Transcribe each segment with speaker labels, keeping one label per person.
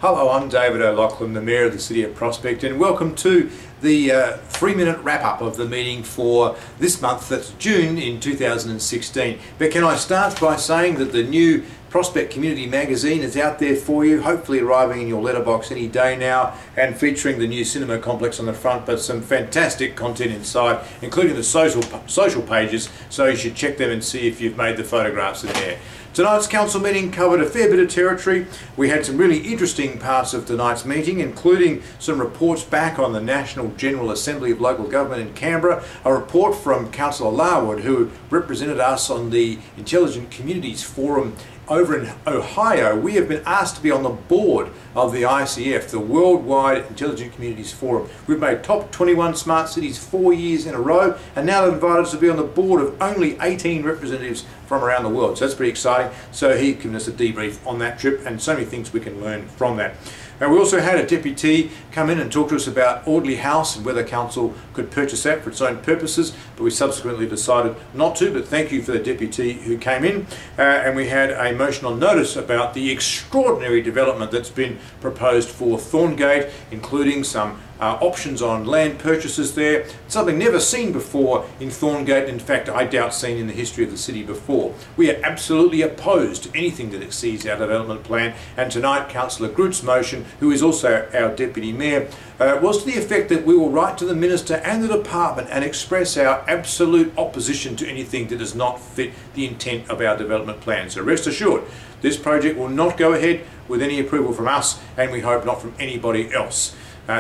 Speaker 1: Hello, I'm David O'Loughlin, the Mayor of the City of Prospect, and welcome to the 3-minute wrap-up of the meeting for this month, that's June in 2016. But can I start by saying that the new Prospect Community magazine is out there for you, hopefully arriving in your letterbox any day now, and featuring the new cinema complex on the front, but some fantastic content inside, including the social pages, so you should check them and see if you've made the photographs in there. Tonight's council meeting covered a fair bit of territory. We had some really interesting parts of tonight's meeting, including some reports back on the National General Assembly of Local Government in Canberra, a report from Councillor Larwood, who represented us on the Intelligent Communities Forum over in Ohio. We have been asked to be on the board of the ICF, the Worldwide Intelligent Communities Forum. We've made top 21 smart cities 4 years in a row, and now they've invited us to be on the board of only 18 representatives from around the world. So that's pretty exciting. So he's given us a debrief on that trip, and so many things we can learn from that. And we also had a deputy come in and talk to us about Audley House and whether council could purchase that for its own purposes, but we subsequently decided not to. But thank you for the deputy who came in. And we had a motion on notice about the extraordinary development that's been proposed for Thorngate, including some options on land purchases there, something never seen before in Thorngate, in fact I doubt seen in the history of the city before. We are absolutely opposed to anything that exceeds our development plan, and tonight Councillor Groot's motion, who is also our Deputy Mayor, was to the effect that we will write to the Minister and the Department and express our absolute opposition to anything that does not fit the intent of our development plan. So rest assured, this project will not go ahead with any approval from us, and we hope not from anybody else.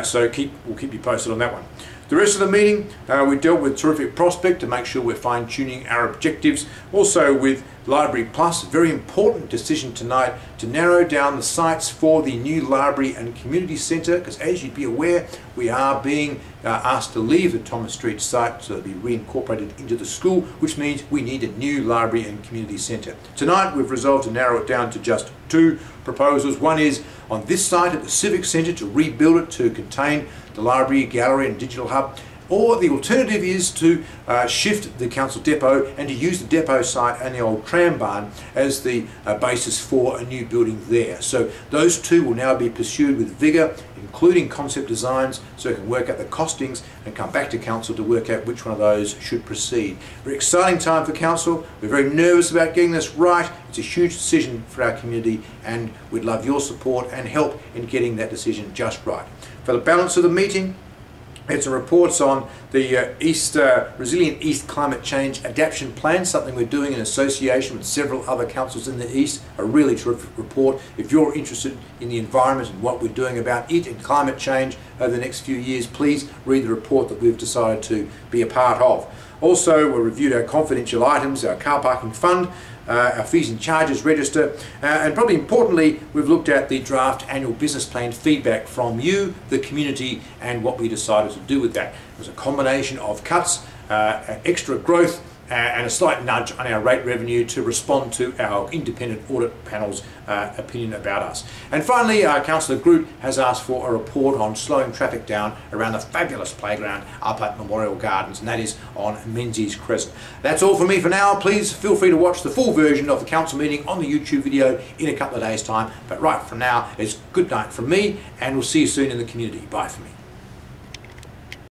Speaker 1: So we'll keep you posted on that one. The rest of the meeting, we dealt with Terrific Prospect to make sure we're fine-tuning our objectives. Also with Library Plus, a very important decision tonight to narrow down the sites for the new library and community centre, because as you'd be aware, we are being asked to leave the Thomas Street site so it'll be reincorporated into the school, which means we need a new library and community centre. Tonight we've resolved to narrow it down to just 2 proposals. One is on this site at the Civic Centre to rebuild it to contain the library, gallery and digital hub, or the alternative is to shift the council depot and to use the depot site and the old tram barn as the basis for a new building there. So those 2 will now be pursued with vigour, including concept designs, so we can work out the costings and come back to council to work out which one of those should proceed. Very exciting time for council. We're very nervous about getting this right. It's a huge decision for our community, and we'd love your support and help in getting that decision just right. For the balance of the meeting, it's reports on the Resilient East Climate Change Adaptation Plan, something we're doing in association with several other councils in the East. A really terrific report. If you're interested in the environment and what we're doing about it and climate change over the next few years, please read the report that we've decided to be a part of. Also, we reviewed our confidential items, our car parking fund, our fees and charges register, and probably importantly, we've looked at the draft annual business plan feedback from you, the community, and what we decided to do with that. It was a combination of cuts, extra growth, and a slight nudge on our rate revenue to respond to our independent audit panel's opinion about us. And finally, Councillor Groot has asked for a report on slowing traffic down around the fabulous playground up at Memorial Gardens, and that is on Menzies Crescent. That's all from me for now. Please feel free to watch the full version of the council meeting on the YouTube video in a couple of days' time. But right from now, it's good night from me, and we'll see you soon in the community. Bye for me.